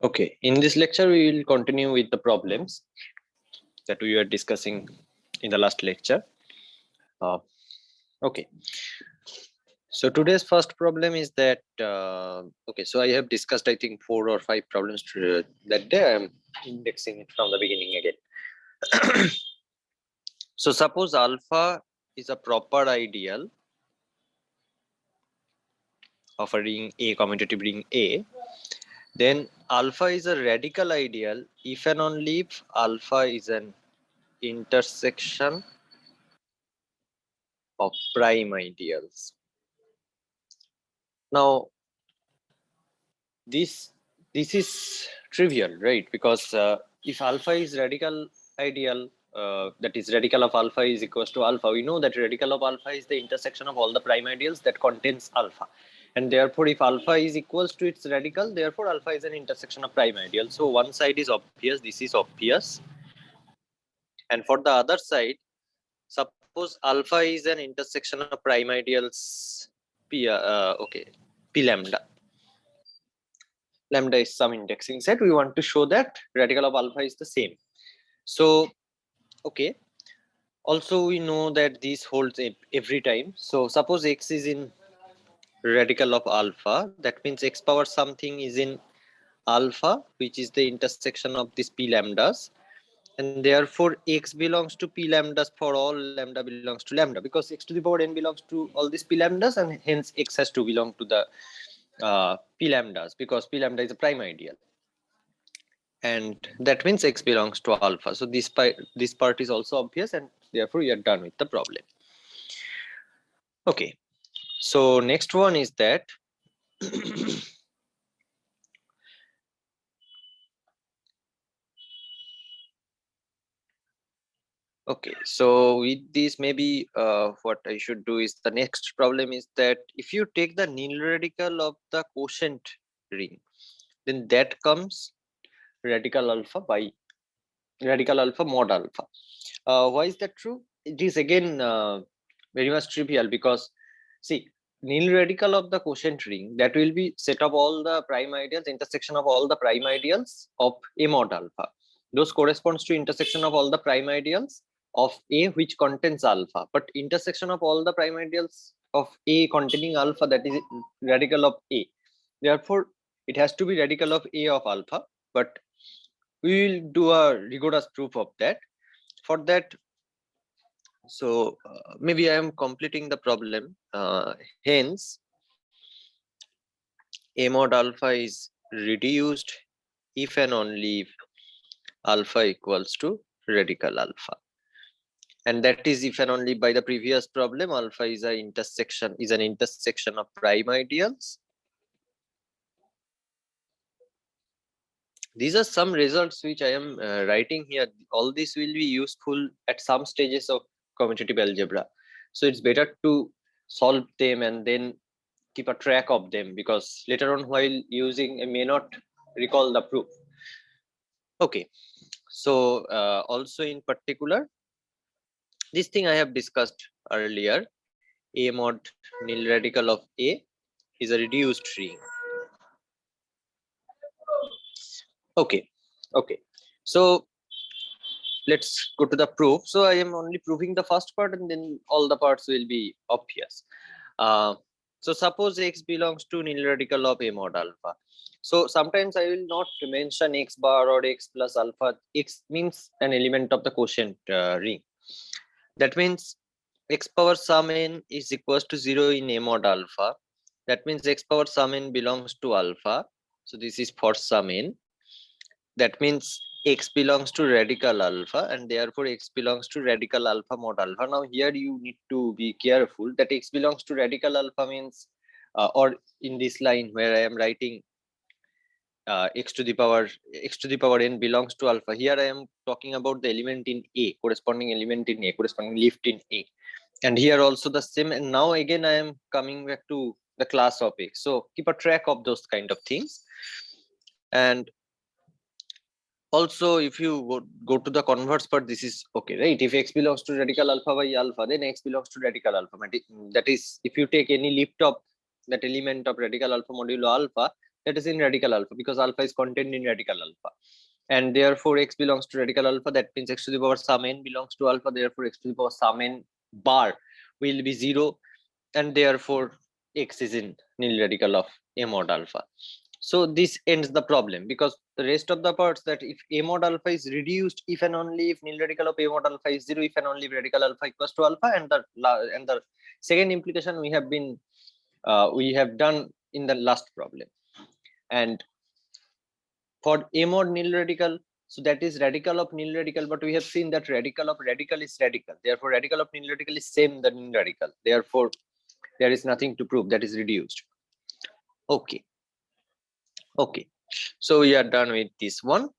Okay, in this lecture, we will continue with the problems that we were discussing in the last lecture. Okay, so today's first problem is that, okay, so I have discussed, I think, 4 or 5 problems that day. I am indexing it from the beginning again. So suppose alpha is a proper ideal of a ring A, commutative ring A. Then alpha is a radical ideal if and only if alpha is an intersection of prime ideals. Now this is trivial, right? Because if alpha is radical ideal, that is radical of alpha is equals to alpha, we know that radical of alpha is the intersection of all the prime ideals that contains alpha, and therefore if alpha is equals to its radical, therefore alpha is an intersection of prime ideal. So one side is obvious, this is obvious, and for the other side, suppose alpha is an intersection of prime ideals p okay, p lambda. Lambda is some indexing set. We want to show that radical of alpha is the same. So okay, also we know that this holds every time. So suppose x is in radical of alpha, that means x power something is in alpha, which is the intersection of these p lambdas, and therefore x belongs to p lambdas for all lambda belongs to lambda, because x to the power n belongs to all these p lambdas, and hence x has to belong to the p lambdas, because p lambda is a prime ideal, and that means x belongs to alpha. So this part is also obvious, and therefore we are done with the problem. Okay, so next one is that okay, so with this, maybe what I should do is, the next problem is that if you take the nil radical of the quotient ring, then that comes radical alpha by radical alpha mod alpha. Why is that true? It is again very much trivial, because see, nil radical of the quotient ring, that will be set of all the prime ideals, intersection of all the prime ideals of A mod alpha. Those corresponds to intersection of all the prime ideals of A which contains alpha, but intersection of all the prime ideals of A containing alpha, that is radical of A. Therefore, it has to be radical of A of alpha, but we will do a rigorous proof of that. For that, so maybe I am completing the problem. Hence, A mod alpha is reduced if and only if alpha equals to radical alpha, and that is if and only by the previous problem, alpha is an intersection of prime ideals. These are some results which I am writing here. All this will be useful at some stages of commutative algebra, so it's better to solve them and then keep a track of them, because later on while using I may not recall the proof. Okay, so also in particular, this thing I have discussed earlier, A mod nil radical of A is a reduced ring. Okay, so let's go to the proof. So I am only proving the first part, and then all the parts will be obvious. So suppose x belongs to nil radical of A mod alpha. So sometimes I will not mention x bar or x plus alpha. X means an element of the quotient ring. That means x power sum n is equals to 0 in A mod alpha. That means x power sum n belongs to alpha. So this is for sum n. That means x belongs to radical alpha, and therefore x belongs to radical alpha mod alpha. Now here you need to be careful that x belongs to radical alpha means, or in this line where I am writing x to the power n belongs to alpha, here I am talking about the element in A, corresponding element in A, corresponding lift in A, and here also the same. And now again I am coming back to the class of x, so keep a track of those kind of things. And also if you go to the converse part, this is okay, right? If x belongs to radical alpha by alpha, then x belongs to radical alpha. That is, if you take any lift of that element of radical alpha modulo alpha, that is in radical alpha, because alpha is contained in radical alpha, and therefore x belongs to radical alpha. That means x to the power sum n belongs to alpha, therefore x to the power sum n bar will be 0, and therefore x is in nil radical of a mod alpha. So this ends the problem, because the rest of the parts, that if a mod alpha is reduced if and only if nil radical of a mod alpha is 0, if and only if radical alpha equals to alpha, and the second implication we have done in the last problem. And for a mod nil radical, so that is radical of nil radical, but we have seen that radical of radical is radical, therefore radical of nil radical is same than nil radical, therefore there is nothing to prove, that is reduced. Okay, so we are done with this one.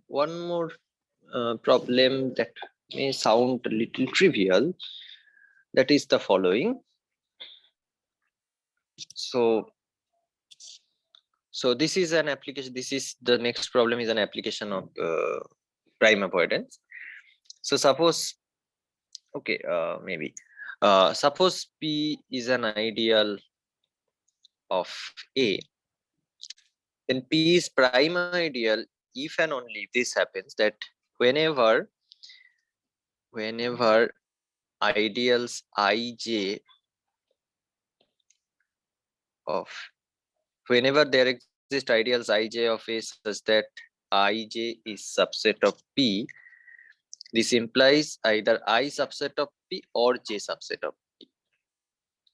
One more problem that may sound a little trivial, that is the following. So this is an application, this is the next problem, is an application of prime avoidance. So suppose, okay, maybe suppose P is an ideal of A, then P is prime ideal if and only if this happens, that whenever ideals ij of, whenever there exist ideals ij of A such that ij is subset of P, this implies either I subset of P or J subset of P.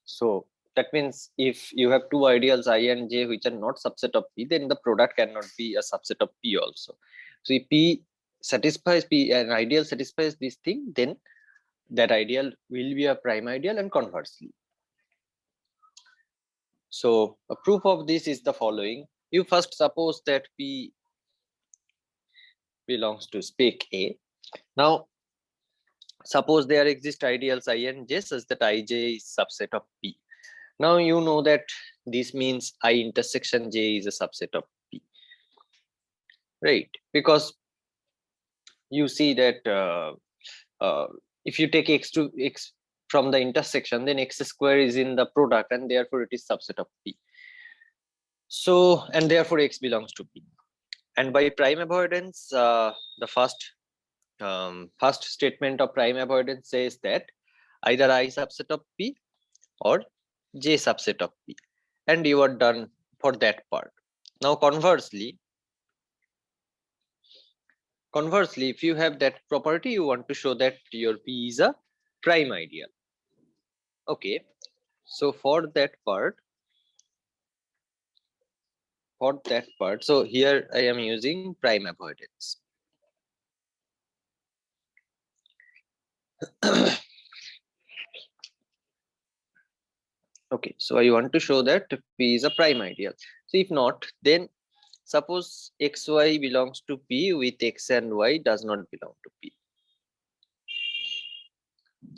So that means if you have two ideals I and J which are not subset of P, then the product cannot be a subset of P also. So if P satisfies P, an ideal satisfies this thing, then that ideal will be a prime ideal, and conversely. So a proof of this is the following. You first suppose that P belongs to spec A. Now suppose there exist ideals I and J such that ij is subset of P. Now you know that this means I intersection J is a subset of P, right? Because you see that if you take x to x from the intersection, then x square is in the product, and therefore it is subset of P. So, and therefore x belongs to P. And by prime avoidance, the first statement of prime avoidance says that either I subset of P or J subset of P, and you are done for that part. Now conversely, if you have that property, you want to show that your P is a prime ideal. Okay, so for that part, so here I am using prime avoidance. Okay, so I want to show that P is a prime ideal. So if not, then suppose xy belongs to P with x and y does not belong to P.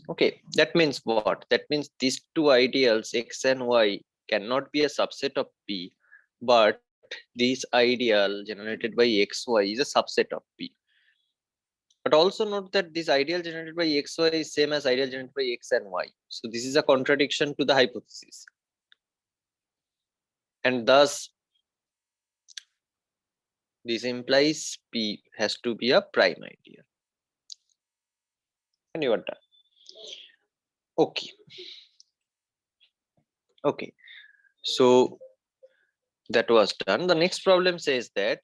Okay, that means what? That means these two ideals x and y cannot be a subset of P, but this ideal generated by xy is a subset of P. But also note that this ideal generated by xy is same as ideal generated by x and y. So this is a contradiction to the hypothesis. And thus, this implies P has to be a prime ideal. And you are done. Okay. Okay. So that was done. The next problem says that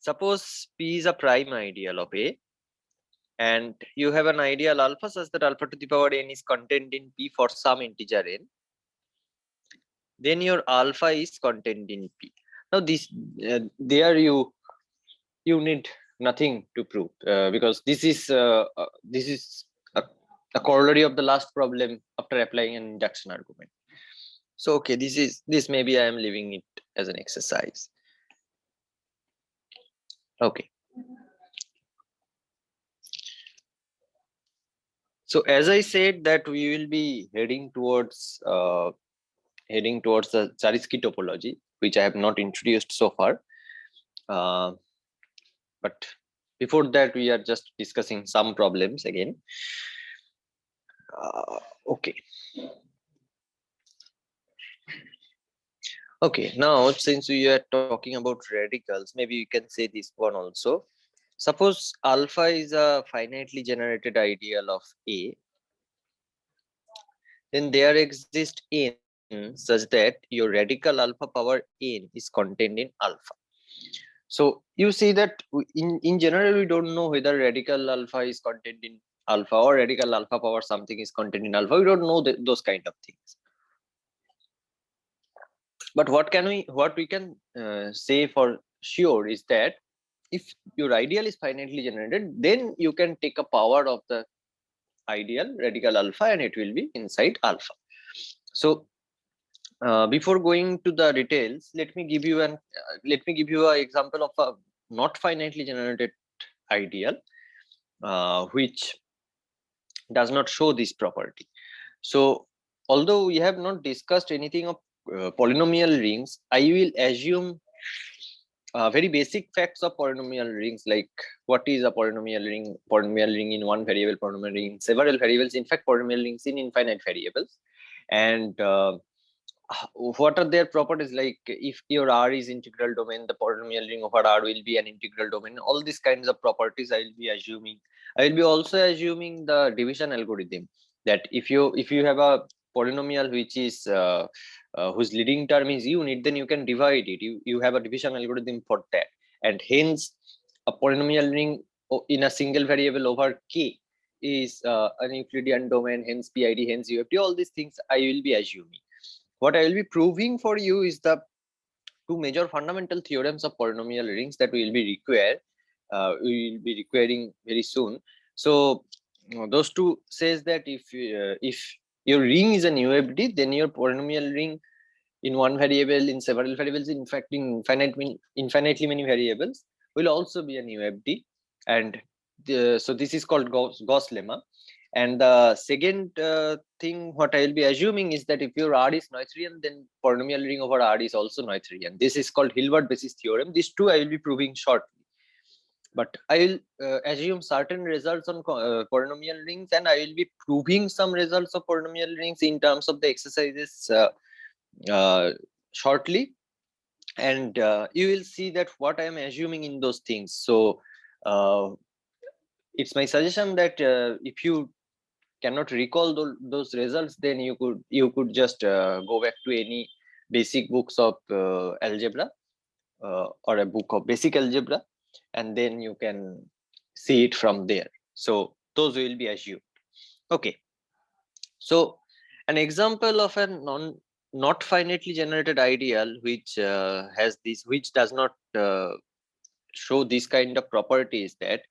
suppose P is a prime ideal of A, and you have an ideal alpha such that alpha to the power n is contained in P for some integer n, then your alpha is contained in P. Now this there you need nothing to prove, because this is a corollary of the last problem after applying an induction argument. So okay, this maybe I am leaving it as an exercise. Okay. So as I said that we will be heading towards the Zariski topology, which I have not introduced so far, but Before that, we are just discussing some problems again. Okay. Okay, now since we are talking about radicals, maybe you can say this one also. Suppose alpha is a finitely generated ideal of A, then there exists n such that your radical alpha power n is contained in alpha. So you see that in general, we don't know whether radical alpha is contained in alpha or radical alpha power something is contained in alpha. We don't know those kind of things. But what we can say for sure is that if your ideal is finitely generated, then you can take a power of the ideal radical alpha and it will be inside alpha. So before going to the details, let me give you an example of a not finitely generated ideal which does not show this property. So although we have not discussed anything of polynomial rings, I will assume very basic facts of polynomial rings, like what is a polynomial ring in one variable, polynomial ring in several variables, in fact polynomial rings in infinite variables, and what are their properties, like if your R is integral domain, the polynomial ring over R will be an integral domain. All these kinds of properties I will be assuming. I will be also assuming the division algorithm, that if you have a polynomial which is whose leading term is unit, then you can divide it. You have a division algorithm for that, and hence a polynomial ring in a single variable over K is an Euclidean domain, hence PID, hence UFD. All these things I will be assuming. What I will be proving for you is the two major fundamental theorems of polynomial rings that we will be requiring very soon. So those two says that if your ring is an UFD, then your polynomial ring in one variable, in several variables, in fact in infinitely many variables, will also be an UFD. And so this is called Gauss lemma. And the second thing what I will be assuming is that if your R is Noetherian, then polynomial ring over R is also Noetherian. This is called Hilbert basis theorem. These two I will be proving shortly. But I will assume certain results on polynomial rings, and I will be proving some results of polynomial rings in terms of the exercises shortly. And you will see that what I am assuming in those things. So it's my suggestion that if you cannot recall those results, then you could just go back to any basic books of algebra or a book of basic algebra, and then you can see it from there. So those will be assumed. Okay, so an example of a not finitely generated ideal which does not show this kind of property is that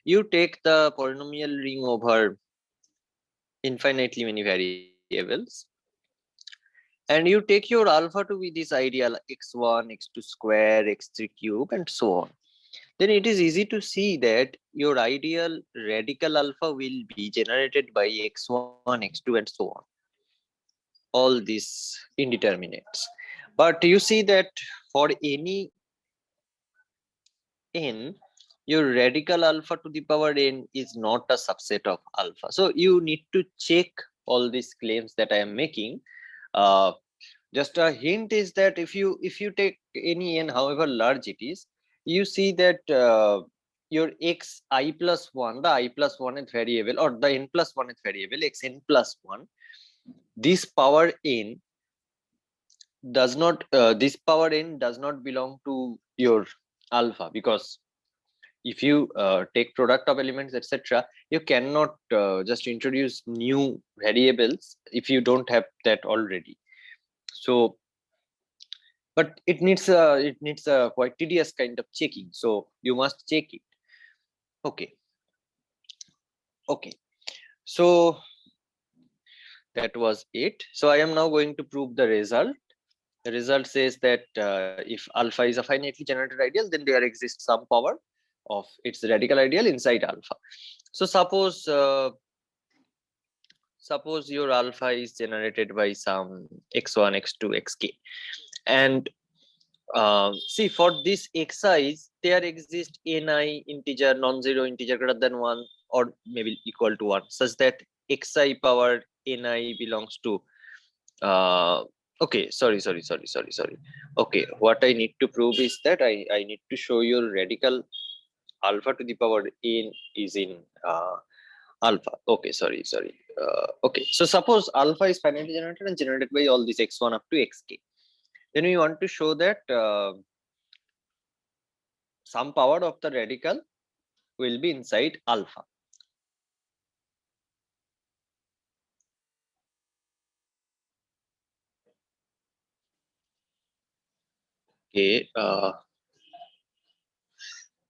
you take the polynomial ring over infinitely many variables, and you take your alpha to be this ideal x1, x2 square, x3 cube, and so on. Then it is easy to see that your ideal radical alpha will be generated by x1, x2, and so on. All these indeterminates. But you see that for any n, your radical alpha to the power n is not a subset of alpha. So you need to check all these claims that I am making. Just a hint is that if you take any n, however large it is, you see that your x I plus 1, the I plus 1th variable, or the n plus 1th variable, x n plus 1, this power n does not this power n does not belong to your alpha, because if you take product of elements, etc., you cannot just introduce new variables if you don't have that already. So but it needs a quite tedious kind of checking, so you must check it. Okay, so that was it. So I am now going to prove the result. The result says that if alpha is a finitely generated ideal, then there exists some power of its radical ideal inside alpha. So suppose your alpha is generated by some x1, x2, xk, and See, for this xi's, there exists ni integer, non-zero integer greater than 1 or maybe equal to 1, such that xi power ni belongs to okay, sorry. Okay, what I need to prove is that I need to show you radical alpha to the power n is in alpha. Okay, sorry. Okay, so suppose alpha is finitely generated and generated by all these x1 up to xk. Then we want to show that some power of the radical will be inside alpha. Okay,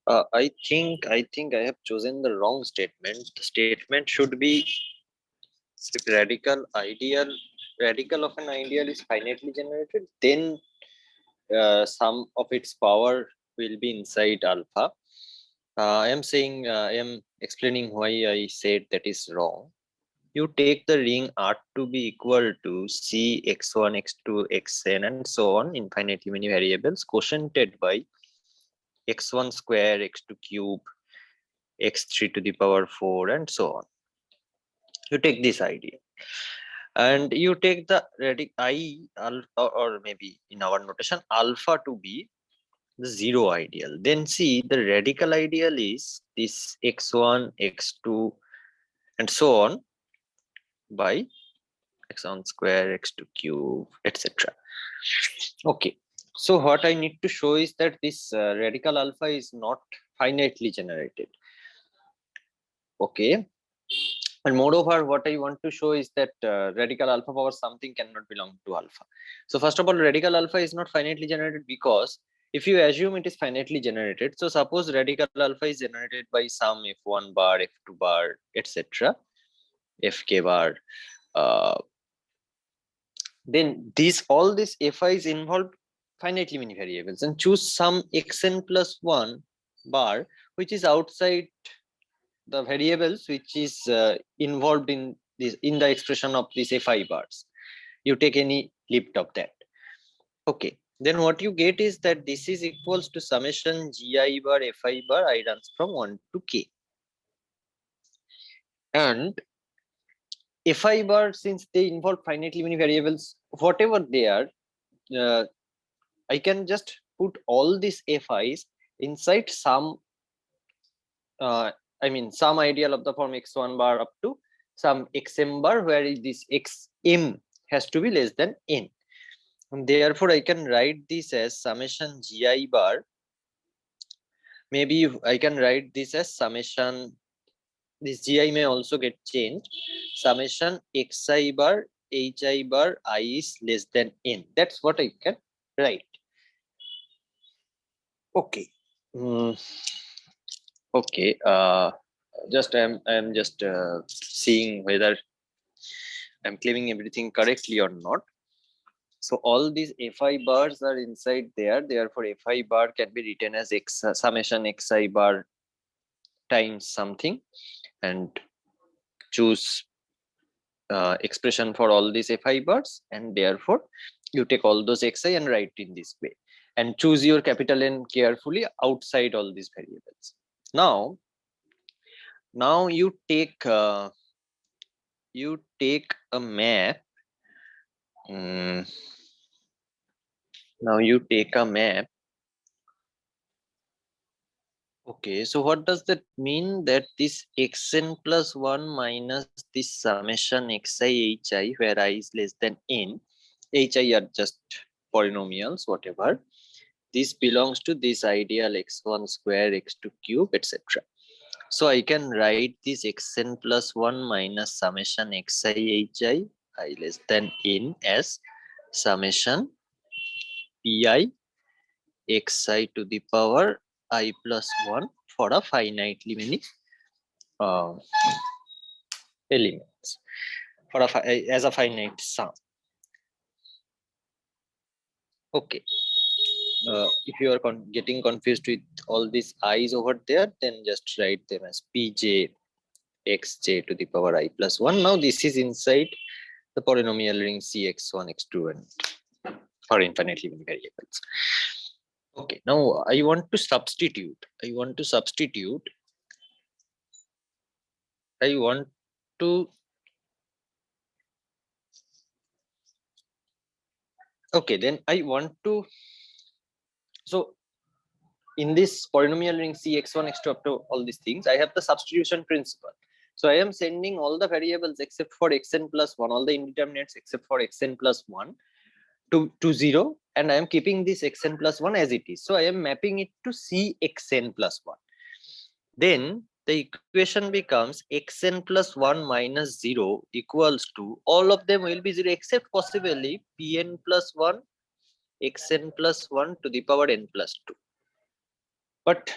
I think I have chosen the wrong statement. The statement should be if radical of an ideal is finitely generated, then some of its power will be inside alpha. I am explaining why I said that is wrong. You take the ring R to be equal to C x1, x2, xn, and so on, infinitely many variables, quotiented by x1 square, x2 cube, x3 to the power 4, and so on. You take this idea, and you take the I or maybe in our notation alpha to be the zero ideal. Then see the radical ideal is this x1, x2, and so on by x1 square, x2 cube, etc. Okay, so what I need to show is that this radical alpha is not finitely generated. Okay, and moreover, what I want to show is that radical alpha power something cannot belong to alpha. So first of all, radical alpha is not finitely generated because if you assume it is finitely generated, so suppose radical alpha is generated by some f1 bar, f2 bar, etc., fk bar, then all these fi's involve finitely many variables, and choose some xn plus 1 bar which is outside the variables which is involved in the expression of these fi bars. You take any limit of that. Okay, then what you get is that this is equals to summation gi bar fi bar I runs from 1 to k, and fi bar, since they involve finitely many variables, whatever they are, I can just put all these fi's inside some some ideal of the form x1 bar up to some xm bar, where this xm has to be less than n. And therefore, I can write this as summation gi bar. Maybe I can write this as summation. This gi may also get changed. Summation xi bar hi bar I is less than n. That's what I can write. Okay. Okay. Just I'm just seeing whether I'm claiming everything correctly or not. So all these fi bars are inside there. Therefore, fi bar can be written as summation xi bar times something, and choose expression for all these fi bars, and therefore you take all those xi and write in this way, and choose your capital N carefully outside all these variables. Now you take a map. Now you take a map. Okay, so what does that mean? That this xn plus 1 minus this summation xi hi, where I is less than n, hi are just polynomials, whatever. This belongs to this ideal x1 square, x2 cube, etc. So I can write this xn plus 1 minus summation xi hi, I less than n, as summation pi xi to the power I plus 1 for a finitely many elements, for as a finite sum. Okay, if you are getting confused with all these i's over there, then just write them as pj xj to the power I plus 1. Now this is inside the polynomial ring cx1, x2, and for infinitely many variables. Okay, now I want to substitute. I want to okay, then I want to, so in this polynomial ring Cx1, x2 up to all these things, I have the substitution principle. So I am sending all the variables except for xn plus 1, all the indeterminates except for xn plus 1 to 0, and I am keeping this xn plus 1 as it is. So I am mapping it to Cxn plus 1. Then the equation becomes xn plus 1 minus 0 equals to, all of them will be 0 except possibly pn plus 1 xn plus 1 to the power n plus 2. But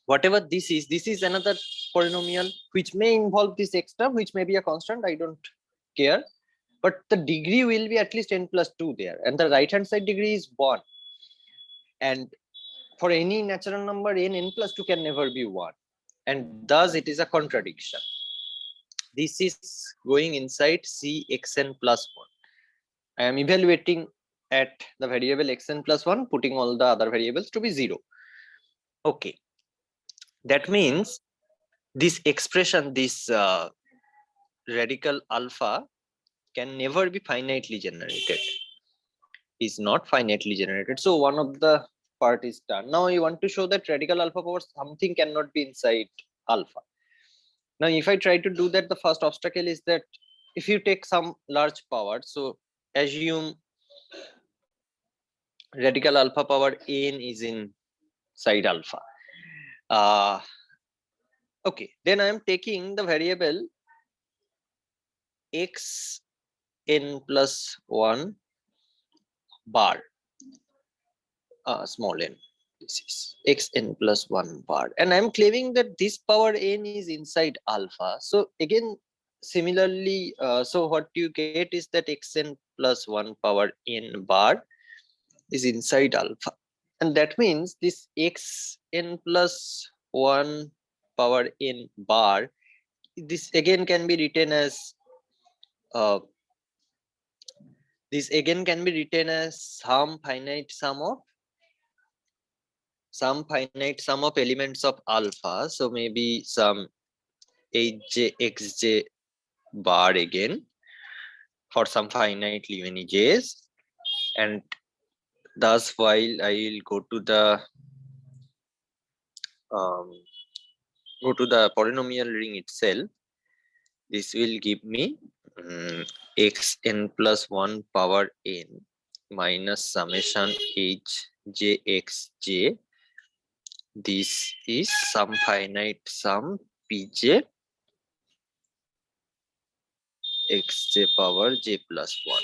whatever this is another polynomial which may involve this x term, which may be a constant, I don't care. But the degree will be at least n plus 2 there, and the right hand side degree is 1. And for any natural number, n plus 2 can never be 1. And thus it is a contradiction. This is going inside Cxn plus 1. I am evaluating at the variable xn plus 1, putting all the other variables to be 0. Okay. That means this expression, this radical alpha, can never be finitely generated. Is not finitely generated. So one of the part is done. Now you want to show that radical alpha power something cannot be inside alpha. Now if I try to do that, the first obstacle is that if you take some large power, so assume radical alpha power n is inside alpha. Okay, then I am taking the variable x n plus 1 bar, small n. This is xn plus 1 bar, and I'm claiming that this power n is inside alpha. So again, similarly, so what you get is that xn plus 1 power n bar is inside alpha, and that means this xn plus 1 power n bar, this again can be written as some finite sum of elements of alpha. So maybe some hj xj bar again for some finitely many j's, and thus while I will go to the polynomial ring itself, this will give me xn plus 1 power n minus summation h j xj. This is some finite sum pj xj power j plus 1.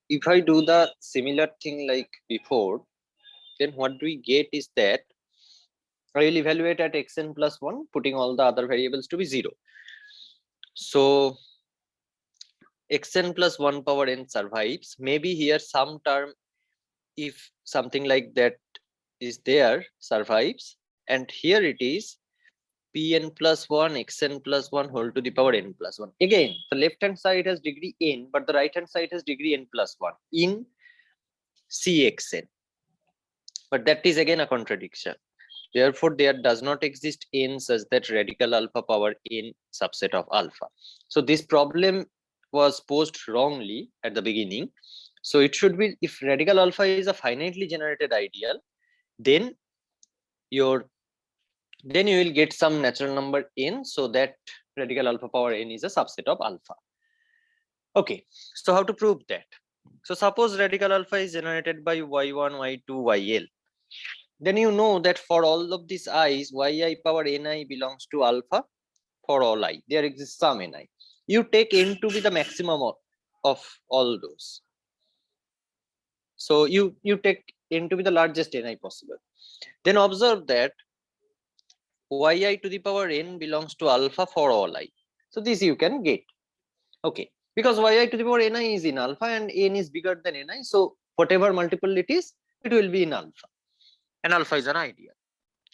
If I do the similar thing like before, then what we get is that I will evaluate at xn plus 1, putting all the other variables to be 0. So xn plus 1 power n survives. Maybe here some term, if something like that is there, survives. And here it is pn plus 1 xn plus 1 whole to the power n plus 1. Again, the left hand side has degree n, but the right hand side has degree n plus 1 in Cxn. But that is again a contradiction. Therefore, there does not exist n such that radical alpha power n subset of alpha. So this problem was posed wrongly at the beginning. So it should be, if radical alpha is a finitely generated ideal, then you will get some natural number n, so that radical alpha power n is a subset of alpha. Okay, so how to prove that? So suppose radical alpha is generated by y1, y2, yl. Then you know that for all of these i's, yi power ni belongs to alpha for all I. There exists some ni. You take n to be the maximum of all those. So you take n to be the largest ni possible. Then observe that yi to the power n belongs to alpha for all I. So this you can get. Okay, because yi to the power ni is in alpha and n is bigger than ni. So whatever multiple it is, it will be in alpha. And alpha is an ideal.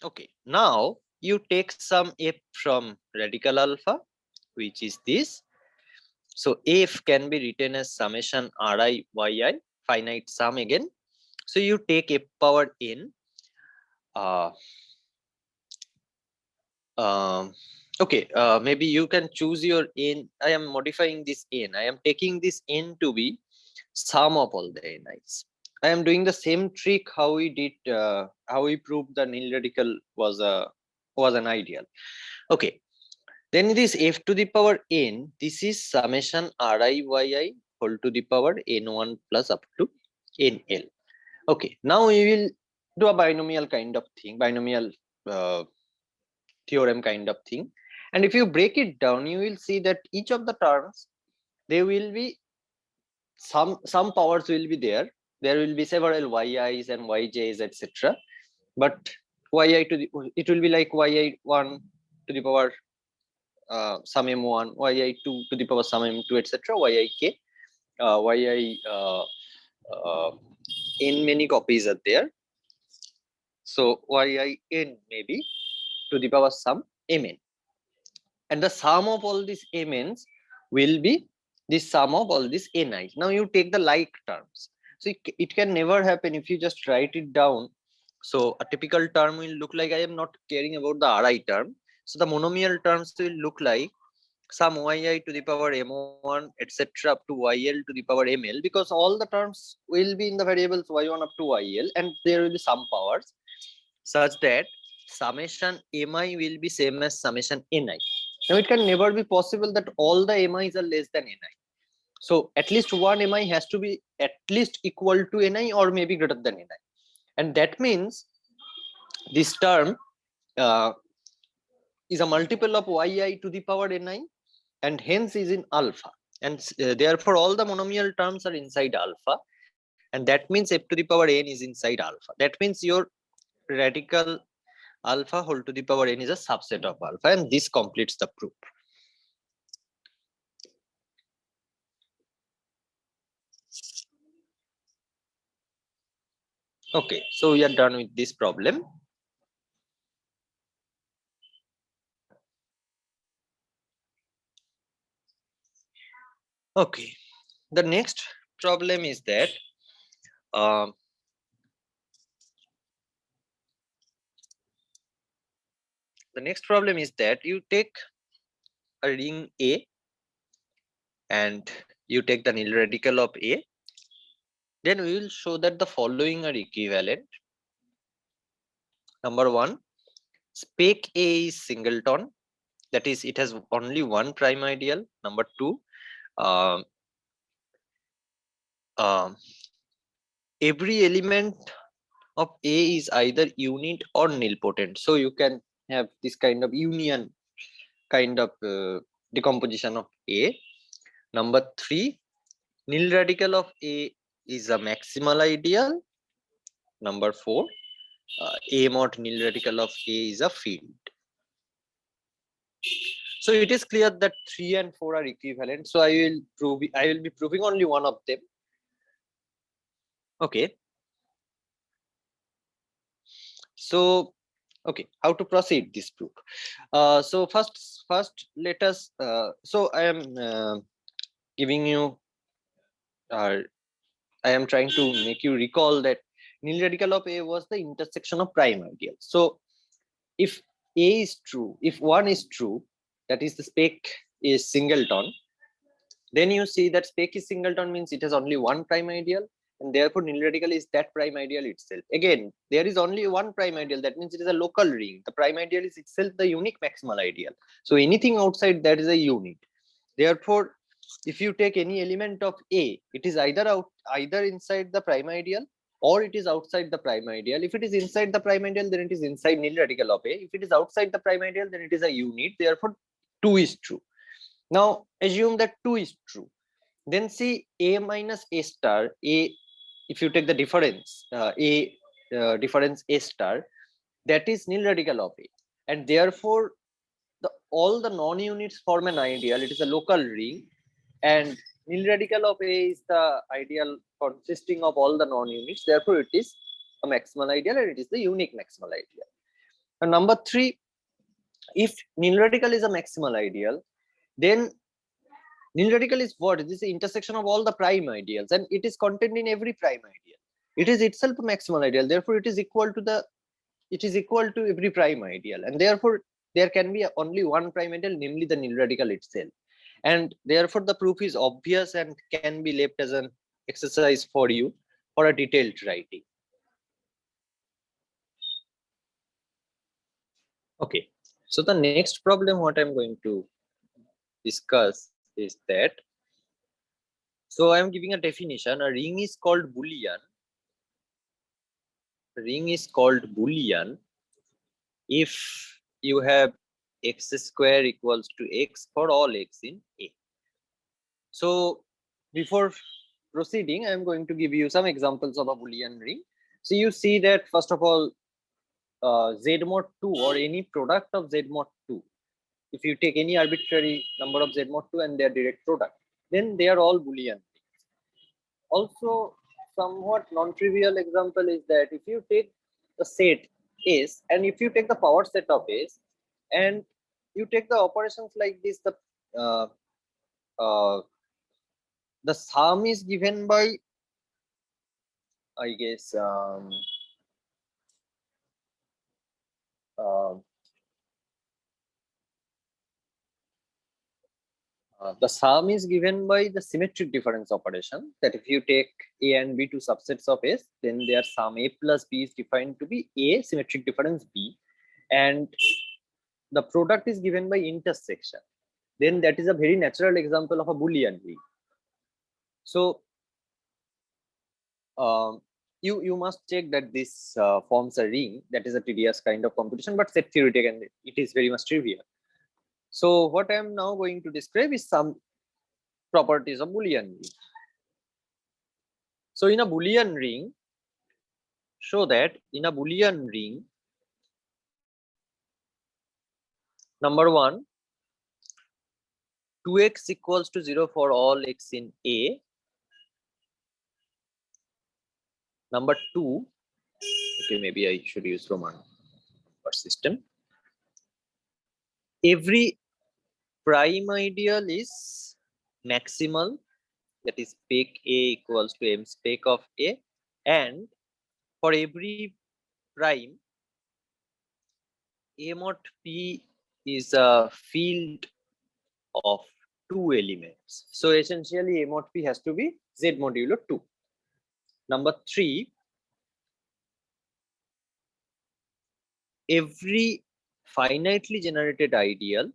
Okay, now you take some f from radical alpha, which is this. So f can be written as summation ri yi, finite sum again. So you take f power n. Okay, maybe you can choose your n. I am modifying this n. I am taking this n to be sum of all the ni's. I am doing the same trick how we did, how we proved the nil radical was an ideal. Okay, then this f to the power n, this is summation ri yi whole to the power n1 plus up to nl. Okay, now we will do a binomial kind of thing, binomial theorem kind of thing. And if you break it down, you will see that each of the terms, they will be some powers will be there. There will be several yi's and yj's, etc. But yi to the, it will be like yi1 to the power some m1, yi2 to the power some m2, etc. yik, yi uh, n many copies are there. So yin maybe to the power some mn, and the sum of all these mn's will be the sum of all these ni's. Now you take the like terms. So it can never happen if you just write it down. So a typical term will look like, I am not caring about the ri term. So the monomial terms will look like some yi to the power m1, etc. up to yl to the power ml, because all the terms will be in the variables y1 up to yl, and there will be some powers such that summation mi will be same as summation ni. Now it can never be possible that all the mi's are less than ni. So at least one mi has to be at least equal to ni or maybe greater than ni. And that means this term is a multiple of yi to the power ni, and hence is in alpha. And therefore all the monomial terms are inside alpha. And that means f to the power n is inside alpha. That means your radical alpha whole to the power n is a subset of alpha, and this completes the proof. Okay, so we are done with this problem. Okay, the next problem is that you take a ring A and you take the nil radical of A. Then we will show that the following are equivalent. Number one, spec A is singleton, that is it has only one prime ideal. Number two, every element of A is either unit or nilpotent. So you can have this kind of union kind of decomposition of A. Number three, nil radical of A is a maximal ideal. Number four, A mod nil radical of A is a field. So it is clear that 3 and 4 are equivalent. So I will be proving only one of them. Okay. So okay, how to proceed this proof? So first let us so I am giving you I am trying to make you recall that nil radical of A was the intersection of prime ideals. So if A is true, if one is true, that is the spec is singleton, then you see that spec is singleton means it has only one prime ideal, and therefore nil radical is that prime ideal itself. Again, there is only one prime ideal, that means it is a local ring. The prime ideal is itself the unique maximal ideal. So anything outside that is a unit. Therefore, if you take any element of A, it is either inside the prime ideal or it is outside the prime ideal. If it is inside the prime ideal, then it is inside nil radical of A. If it is outside the prime ideal, then it is a unit. Therefore 2 is true. Now assume that 2 is true. Then see A minus A star, A, if you take the difference, difference A star, that is nil radical of A. And therefore all the non-units form an ideal. It is a local ring, and nil radical of A is the ideal consisting of all the non-units. Therefore it is a maximal ideal, and it is the unique maximal ideal. And number three, if nil radical is a maximal ideal, then Nil radical is what? This is the intersection of all the prime ideals, and it is contained in every prime ideal. It is itself a maximal ideal, therefore it is equal to every prime ideal, and therefore there can be only one prime ideal, namely the nil radical itself. And therefore the proof is obvious and can be left as an exercise for you for a detailed writing. Okay, so the next problem what I'm going to discuss is that, so I'm giving a definition. A ring is called Boolean. Ring is called Boolean if you have x square equals to x for all x in A. So before proceeding, I'm going to give you some examples of a Boolean ring. So you see that first of all, Z mod 2 or any product of Z mod 2, if you take any arbitrary number of Z mod 2 and their direct product, then they are all Boolean. Also, somewhat non-trivial example is that if you take the set S and if you take the power set of S and you take the operations like this, the sum is given by, I guess, the sum is given by the symmetric difference operation, that if you take A and B two subsets of S, then their sum A plus B is defined to be A symmetric difference B, and the product is given by intersection. Then that is a very natural example of a Boolean ring. So you must check that this forms a ring. That is a tedious kind of computation, but set theoretic and it is very much trivial. So what I am now going to describe is some properties of Boolean ring. So in a Boolean ring, show that in a Boolean ring, number one, 2x equals to 0 for all x in A. Number two, okay, maybe I should use Roman number system. Every prime ideal is maximal, that is spec A equals to m spec of A, and for every prime, A mod P is a field of two elements. So essentially A mod P has to be Z modulo 2. Number three, every finitely generated ideal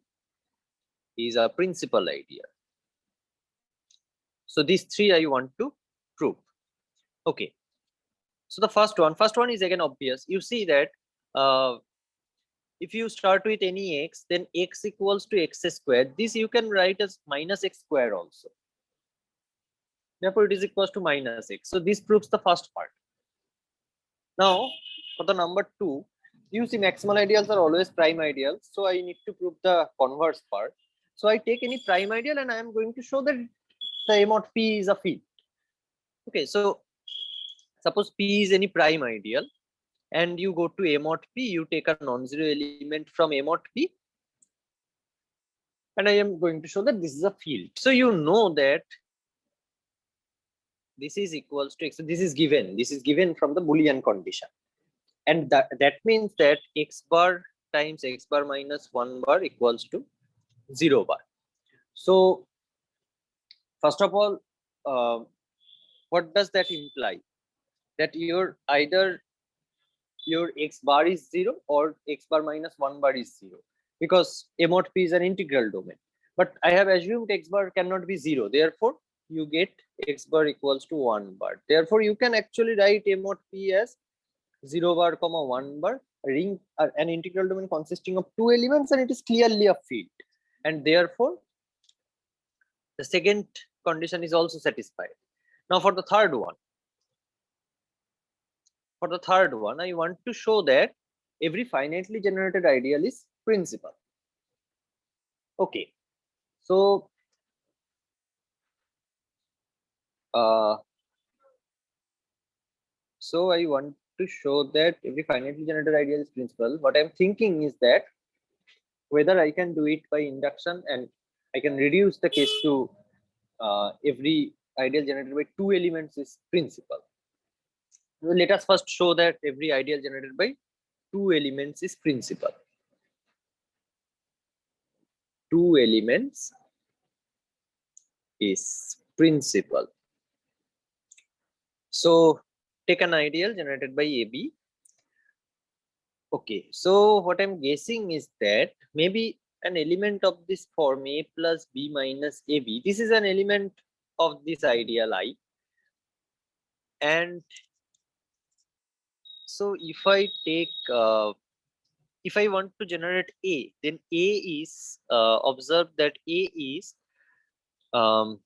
is a principal ideal. So these three I want to prove. Okay. So the first one is again obvious. You see that if you start with any x, then x equals to x squared. This you can write as minus x squared also. Therefore, it is equals to minus x. So this proves the first part. Now, for the number two, you see maximal ideals are always prime ideals. So I need to prove the converse part. So I take any prime ideal and I am going to show that the A mod P is a field. Okay, so suppose P is any prime ideal and you go to A mod P, you take a non-zero element from A mod P, and I am going to show that this is a field. So you know that this is equals to x. So this is given from the Boolean condition, and that means that x bar times x bar minus 1 bar equals to 0 bar. So first of all, what does that imply? That either your x bar is 0 or x bar minus 1 bar is 0, because A mod P is an integral domain. But I have assumed x bar cannot be 0. Therefore, you get x bar equals to 1 bar. Therefore, you can actually write A mod P as 0 bar comma 1 bar, ring, an integral domain consisting of two elements, and it is clearly a field. And therefore, the second condition is also satisfied. Now for the third one. I want to show that every finitely generated ideal is principal. Okay, so I want to show that every finitely generated ideal is principal. What I'm thinking is that whether I can do it by induction and I can reduce the case to every ideal generated by two elements is principal. Let us first show that every ideal generated by two elements is principal. Two elements is principal. So take an ideal generated by AB. Okay, so what I'm guessing is that maybe an element of this form A plus B minus AB. This is an element of this ideal I. And so if I take, if I want to generate A, then A is, observe that um,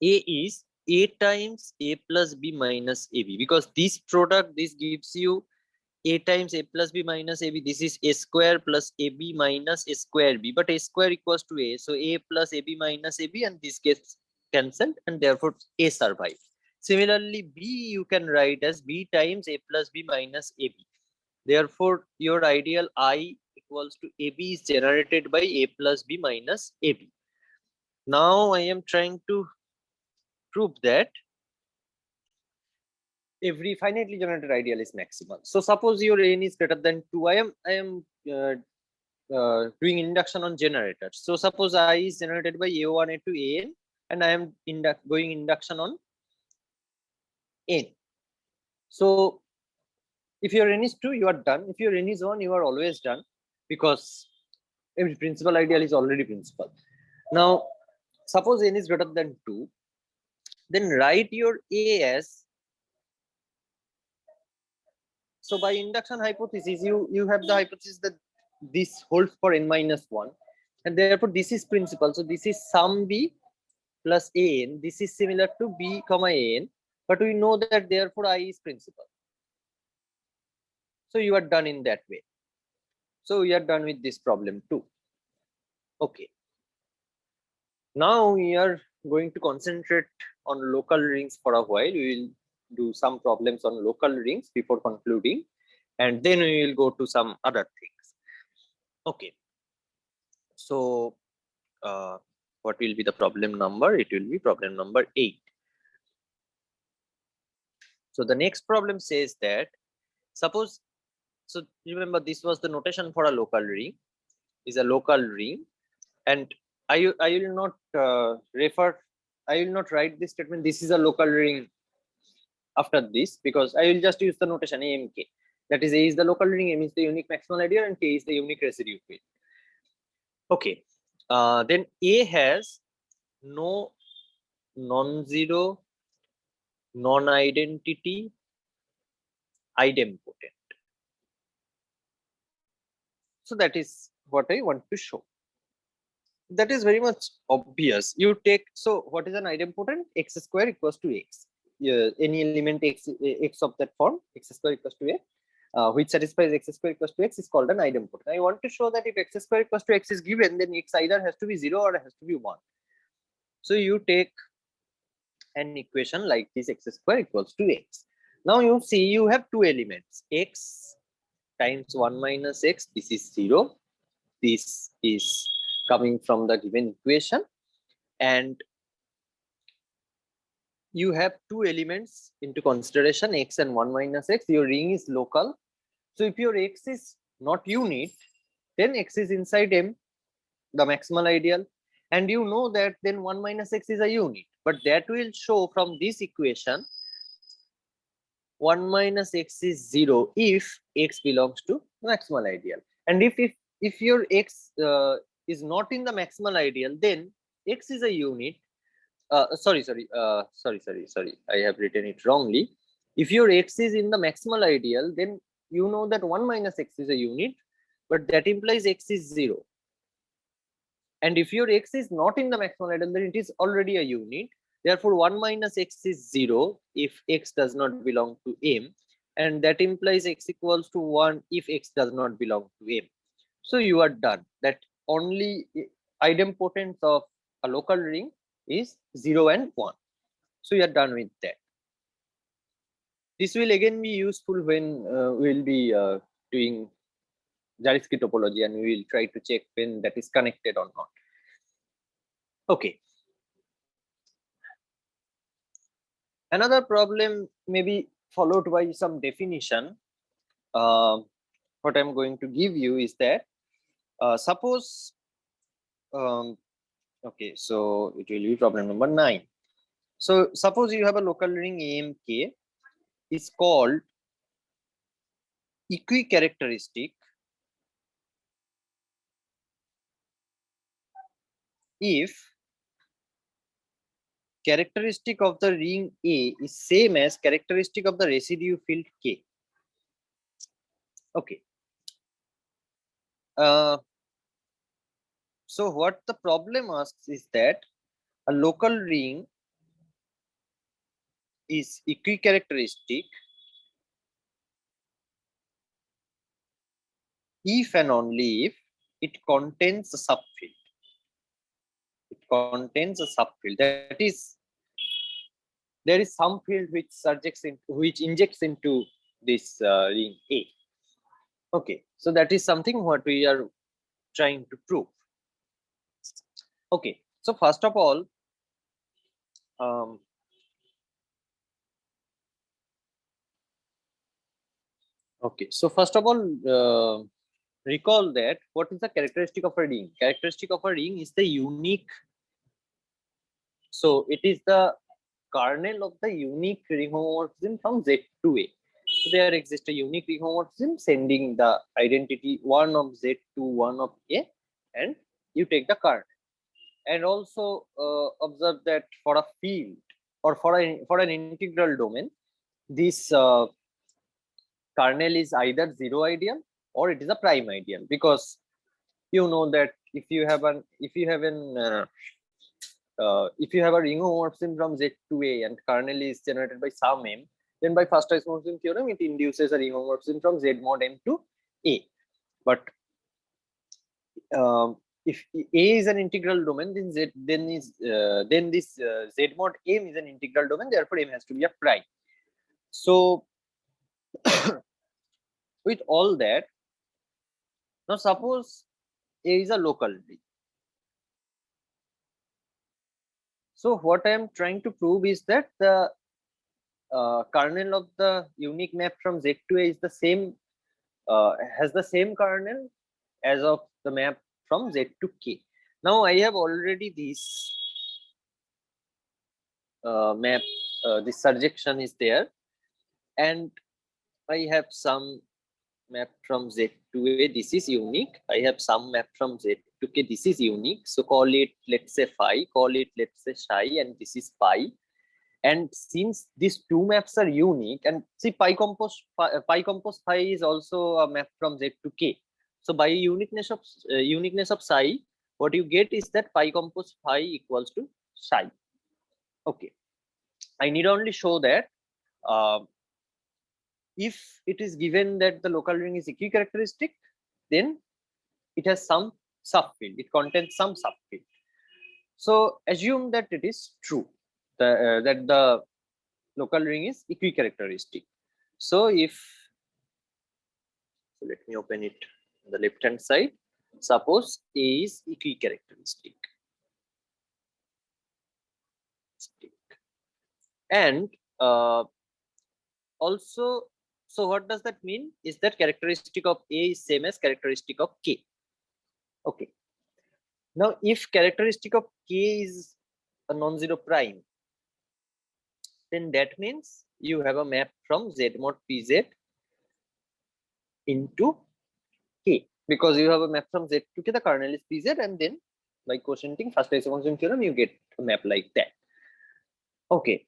A is A times A plus B minus AB, because this product, this gives you A times A plus B minus AB. This is A square plus AB minus A square B, but A square equals to A. So A plus AB minus AB, and this gets cancelled, and therefore A survives. Similarly, B you can write as B times A plus B minus AB. Therefore, your ideal I equals to AB is generated by A plus B minus AB. Now I am trying to prove that every finitely generated ideal is maximal. So suppose your n is greater than 2. I am doing induction on generators. So suppose I is generated by A1, A2, An, and I am going induction on n. So if your n is 2, you are done. If your n is 1, you are always done, because every principal ideal is already principal. Now, suppose n is greater than 2, then write your A as, so by induction hypothesis, you have the hypothesis that this holds for n minus 1, and therefore this is principal. So this is sum B plus An. This is similar to B comma An, but we know that therefore I is principal. So you are done in that way. So we are done with this problem too. Okay. Now we are going to concentrate on local rings for a while. We will do some problems on local rings before concluding, and then we will go to some other things. Okay. So what will be the problem number? It will be problem number 8. So the next problem says that, suppose, so remember this was the notation for a local ring, is a local ring, and I will not I will not write this statement, this is a local ring after this, because I will just use the notation AMK. That is, A is the local ring, M is the unique maximal ideal, and K is the unique residue field. Okay, then A has no non-zero, non-identity, idempotent. So that is what I want to show. That is very much obvious. You take, so what is an idempotent? X square equals to X. Any element X of that form, X square equals to X, which satisfies X square equals to X, is called an idempotent. I want to show that if X square equals to X is given, then X either has to be 0 or has to be 1. So you take an equation like this, X square equals to X. Now you see you have two elements, X times 1 minus X. This is 0. This is coming from the given equation, and you have two elements into consideration, X and 1 minus X. Your ring is local. So if your X is not unit, then X is inside M, the maximal ideal, and you know that then 1 minus X is a unit, but that will show from this equation 1 minus X is 0 if X belongs to maximal ideal. And if your X is not in the maximal ideal, then X is a unit. Sorry. I have written it wrongly. If your X is in the maximal ideal, then you know that 1 minus X is a unit, but that implies X is 0. And if your X is not in the maximal ideal, then it is already a unit. Therefore, 1 minus X is 0 if X does not belong to M. And that implies X equals to 1 if X does not belong to M. So you are done. That only idempotence of a local ring is 0 and 1. So you are done with that. This will again be useful when we will be doing Zariski topology, and we will try to check when that is connected or not. Okay. Another problem may be followed by some definition. What I'm going to give you is that suppose okay, so it will be problem number 9. So suppose you have a local ring AMK is called equicharacteristic if characteristic of the ring A is same as characteristic of the residue field K. Okay. So what the problem asks is that a local ring is equicharacteristic if and only if it contains a subfield. It contains a subfield. That is, there is some field which injects into this ring A. Okay, so that is something what we are trying to prove. Okay, so first of all, okay, so first of all, recall that what is the characteristic of a ring? Characteristic of a ring is the unique. So it is the kernel of the unique ring homomorphism from Z to A. So there exists a unique ring homomorphism sending the identity 1 of Z to 1 of A, and you take the kernel. And also observe that for a field or for an integral domain, this kernel is either zero ideal or it is a prime ideal, because you know that if you have a ring homomorphism from Z to A and kernel is generated by some M, then by first isomorphism theorem it induces a ring homomorphism from Z mod M to A. But if A is an integral domain, then this Z mod M is an integral domain. Therefore, M has to be a prime. So with all that, now suppose A is a local ring. So what I am trying to prove is that the kernel of the unique map from Z to A is the same, has the same kernel as of the map from Z to K. Now I have already this map, this surjection is there, and I have some map from Z to A, this is unique. I have some map from Z to K, this is unique. So call it, let's say phi, call it, let's say psi, and this is pi. And since these two maps are unique, and see pi compose phi is also a map from Z to K. So by uniqueness of psi, what you get is that pi compose phi equals to psi. Okay, I need only show that if it is given that the local ring is equicharacteristic, then it has some subfield. It contains some subfield. So assume that it is true, that the local ring is equicharacteristic. So let me open it on the left hand side. Suppose A is equicharacteristic, and also, so what does that mean is that characteristic of A is same as characteristic of K. Okay, now if characteristic of K is a non-zero prime, then that means you have a map from Z mod PZ into K, because you have a map from Z to K, the kernel is PZ, and then by quotienting first isomorphism theorem you get a map like that. Okay,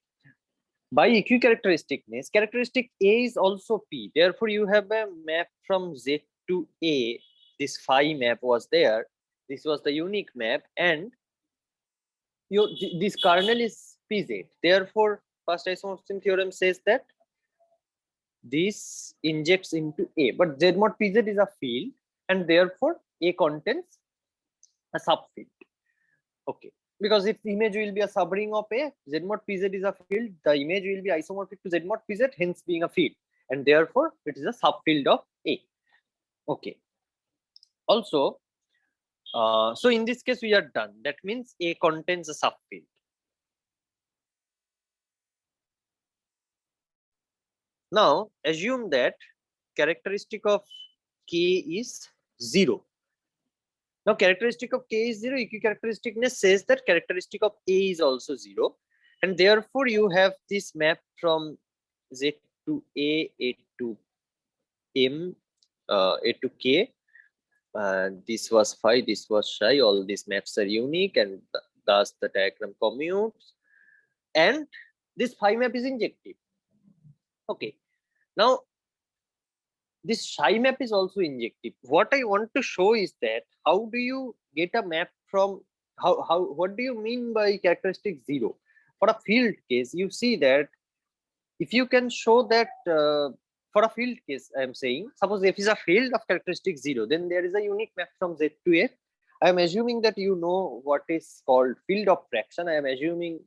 by equicharacteristicness, characteristic A is also P, therefore you have a map from Z to A. This phi map was there, this was the unique map, and this kernel is PZ, therefore first isomorphism theorem says that this injects into A, but Z mod PZ is a field, and therefore A contains a subfield. Okay, because its image will be a subring of A, Z mod PZ is a field, the image will be isomorphic to Z mod PZ, hence being a field, and therefore it is a subfield of A. Okay, also so in this case we are done. That means A contains a subfield. Now assume that characteristic of K is 0. Now characteristic of K is 0, equicharacteristicness says that characteristic of A is also 0, and therefore you have this map from Z to A to M, A to K. This was phi, this was psi, all these maps are unique, and thus the diagram commutes, and this phi map is injective. Okay, now this psi map is also injective. What I want to show is that how do you get a map from what do you mean by characteristic 0? For a field case, you see that if you can show that for a field case, I am saying, suppose f is a field of characteristic 0, then there is a unique map from Z to F. I am assuming that you know what is called field of fraction. I am assuming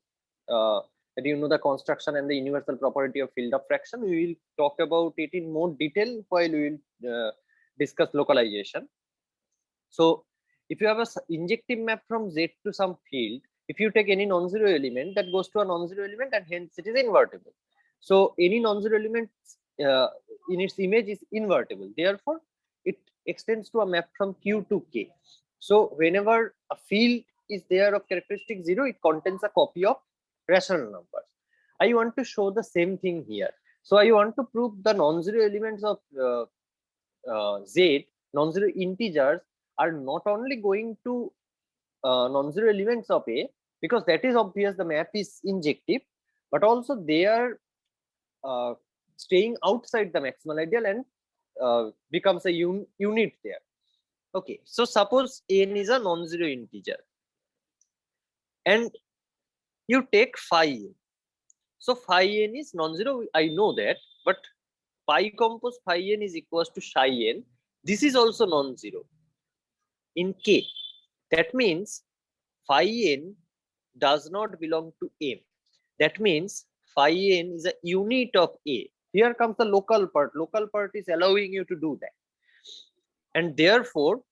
that you know the construction and the universal property of field of fraction. We will talk about it in more detail while we will discuss localization. So if you have a injective map from Z to some field, if you take any non-zero element, that goes to a non-zero element, and hence it is invertible. So any non-zero element in its image is invertible. Therefore, it extends to a map from Q to K. So whenever a field is there of characteristic 0, it contains a copy of rational numbers. I want to show the same thing here. So I want to prove the non-zero elements of Z, non-zero integers, are not only going to non-zero elements of A, because that is obvious, the map is injective, but also they are staying outside the maximal ideal and becomes a unit there. Okay, so suppose n is a non-zero integer and you take phi n. So phi n is non-zero, I know that, but pi compose phi n is equals to psi n. This is also non-zero in K. That means phi n does not belong to M. That means phi n is a unit of A. Here comes the local part. Local part is allowing you to do that. And therefore,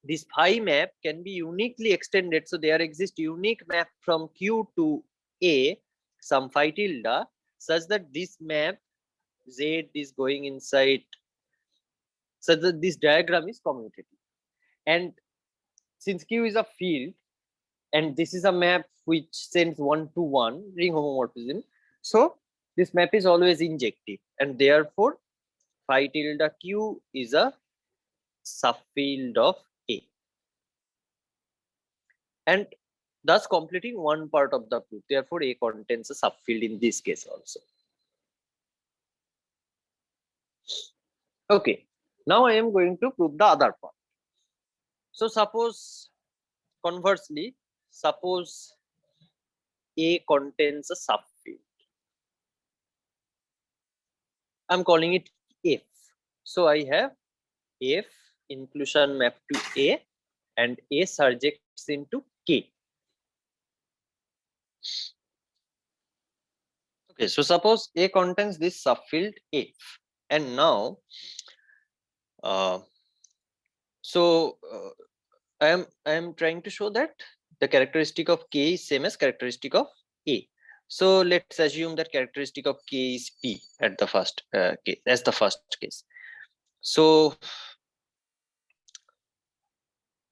this phi map can be uniquely extended. So there exists unique map from Q to A, some phi tilde, such that this map Z is going inside, such that this diagram is commutative. And since Q is a field, and this is a map which sends 1 to 1 ring homomorphism, so this map is always injective, and therefore phi tilde Q is a subfield of A, and thus completing one part of the proof. Therefore A contains a subfield in this case also. Okay, now I am going to prove the other part. So suppose, conversely, suppose A contains a subfield. I'm calling it F. So I have F inclusion map to A, and A surjects into K. Okay, so suppose A contains this subfield F, and now I am trying to show that the characteristic of K is same as characteristic of A. So let's assume that characteristic of K is P at the first case, as the first case. So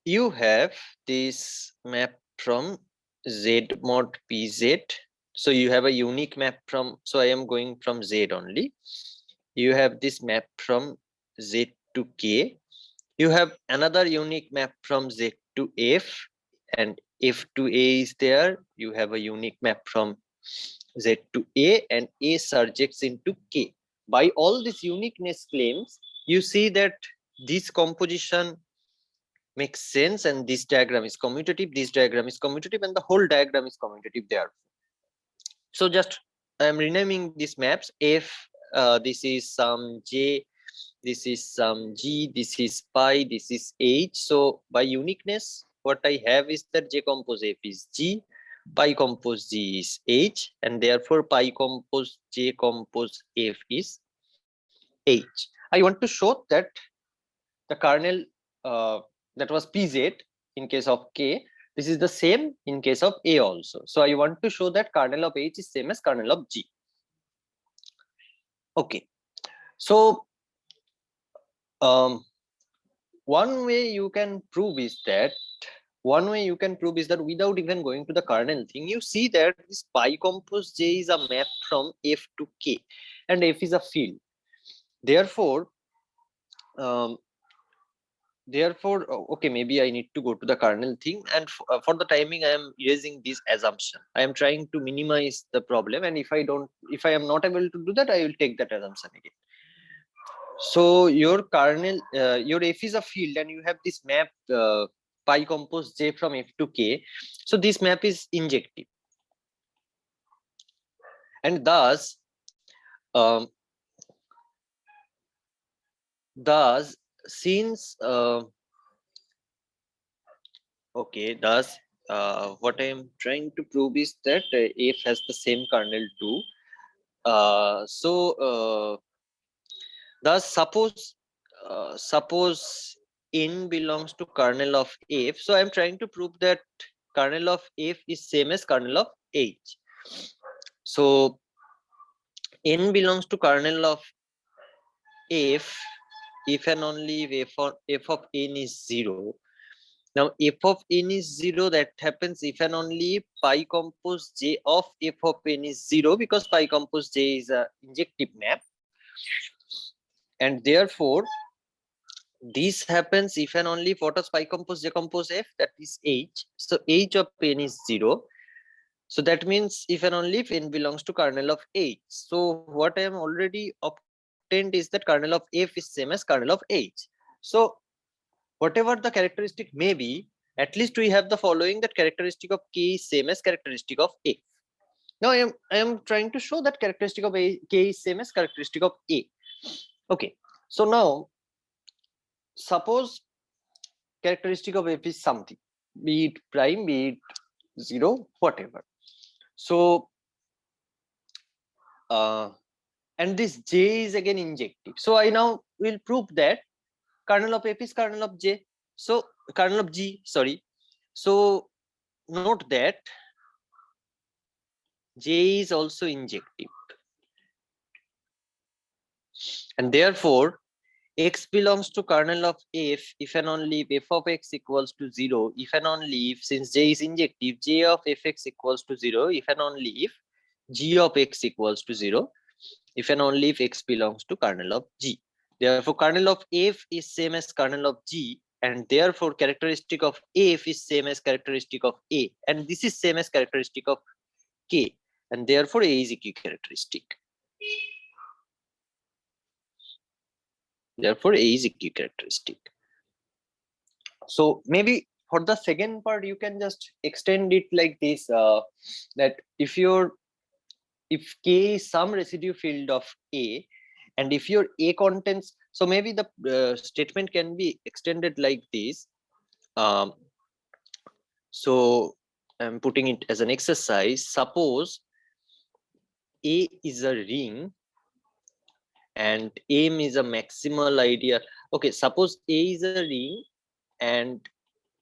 you have this map from Z mod PZ. So you have a unique map from, so I am going from Z only. You have this map from Z to K. You have another unique map from Z to F, and F to A is there. You have a unique map from Z to A, and A surjects into K. By all these uniqueness claims, you see that this composition makes sense, and this diagram is commutative, this diagram is commutative, and the whole diagram is commutative there. So just I am renaming these maps. F, this is some J, this is some G, this is pi, this is H. So by uniqueness, what I have is that J compose F is G, pi compose G is H, and therefore pi compose J compose F is H. I want to show that the kernel that was PZ in case of K, this is the same in case of A also. So I want to show that kernel of H is same as kernel of G. Okay, so one way you can prove is that without even going to the kernel thing, you see that this pi compose J is a map from F to K, and F is a field. Therefore, okay, maybe I need to go to the kernel thing, and for the timing I am erasing this assumption. I am trying to minimize the problem, and if I am not able to do that, I will take that assumption again. So your kernel, your F is a field, and you have this map pi compose J from F to K. So this map is injective, and thus um, since okay, thus what I am trying to prove is that F has the same kernel too. Thus suppose n belongs to kernel of F. So I am trying to prove that kernel of F is same as kernel of H. So n belongs to kernel of F if and only if f of n is 0. Now f of n is 0, that happens if and only if pi compose J of f of n is 0, because pi compose J is a injective map, and therefore this happens if and only if what is pi compose J compose F, that is H. So H of n is 0. So that means if and only if n belongs to kernel of H. So what I am already obtained is that kernel of F is same as kernel of H. So whatever the characteristic may be, at least we have the following, that characteristic of K is same as characteristic of F. Now I am trying to show that characteristic of K is same as characteristic of A. Okay, so now suppose characteristic of F is something, be it prime, be it 0, whatever. So and this J is again injective. So I now will prove that kernel of F is kernel of J. So kernel of G, sorry. So note that J is also injective, and therefore X belongs to kernel of F if and only if f of x equals to 0, if and only if, since J is injective, J of fx equals to 0, if and only if G of x equals to 0, if and only if x belongs to kernel of G. Therefore kernel of F is same as kernel of G, and therefore characteristic of F is same as characteristic of A, and this is same as characteristic of K, and therefore A is equicharacteristic. Therefore A is equicharacteristic. So maybe for the second part you can just extend it like this, that if K is some residue field of A, and if your A contains, so maybe the statement can be extended like this. So I'm putting it as an exercise. Suppose A is a ring and M is a maximal ideal. Okay, suppose A is a ring and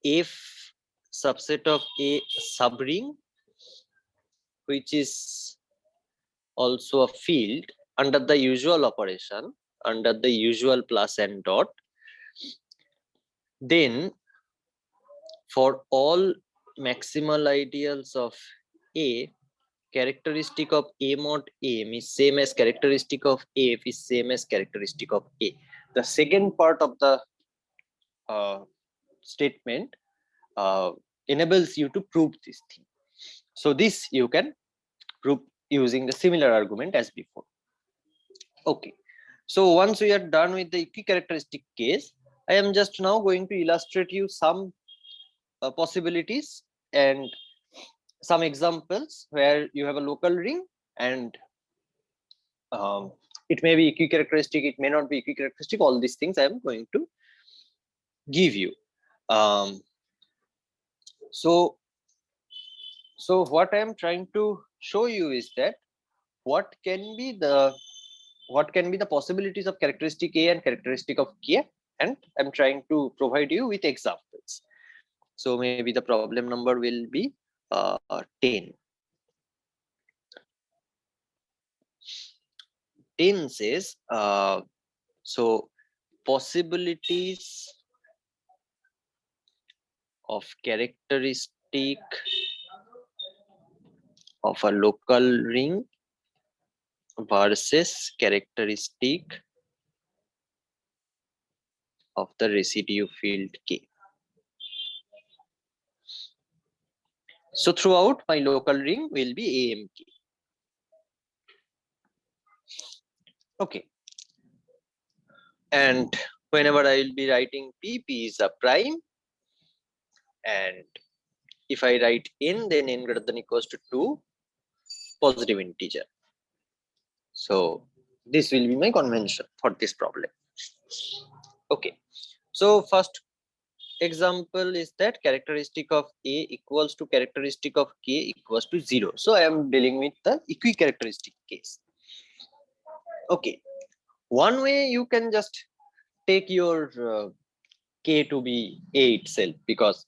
F subset of A subring, which is also a field under the usual operation, under the usual plus and dot, then for all maximal ideals of A, characteristic of A mod M is same as characteristic of F is same as characteristic of A. The second part of the statement enables you to prove this thing. So this you can prove using the similar argument as before. Okay, so once we are done with the equicharacteristic case, I am just now going to illustrate you some possibilities and some examples where you have a local ring and it may be equicharacteristic, it may not be equicharacteristic. All these things I am going to give you. So what I am trying to show you is that what can be the possibilities of characteristic A and characteristic of K, and I'm trying to provide you with examples. So maybe the problem number will be 10. 10 says, so possibilities of characteristic of a local ring versus characteristic of the residue field K. So throughout my local ring will be AMK. Okay. And whenever I will be writing P is a prime, and if I write n, then n greater than equals to 2 positive integer. So this will be my convention for this problem. Okay. So first example is that characteristic of A equals to characteristic of K equals to 0. So I am dealing with the equicharacteristic case. Okay. One way you can just take your K to be A itself, because